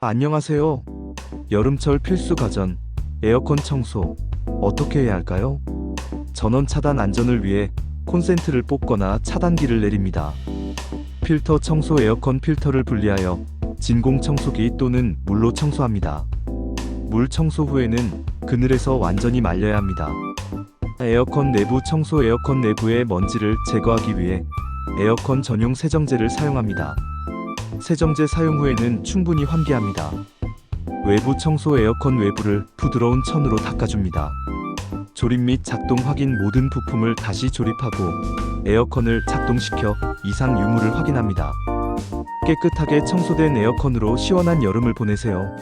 안녕하세요. 여름철 필수 가전, 에어컨 청소, 어떻게 해야 할까요? 전원 차단 안전을 위해 콘센트를 뽑거나 차단기를 내립니다. 필터 청소 에어컨 필터를 분리하여 진공 청소기 또는 물로 청소합니다. 물 청소 후에는 그늘에서 완전히 말려야 합니다. 에어컨 내부 청소 에어컨 내부의 먼지를 제거하기 위해 에어컨 전용 세정제를 사용합니다. 세정제 사용 후에는 충분히 환기합니다. 외부 청소 에어컨 외부를 부드러운 천으로 닦아줍니다. 조립 및 작동 확인 모든 부품을 다시 조립하고 에어컨을 작동시켜 이상 유무를 확인합니다. 깨끗하게 청소된 에어컨으로 시원한 여름을 보내세요.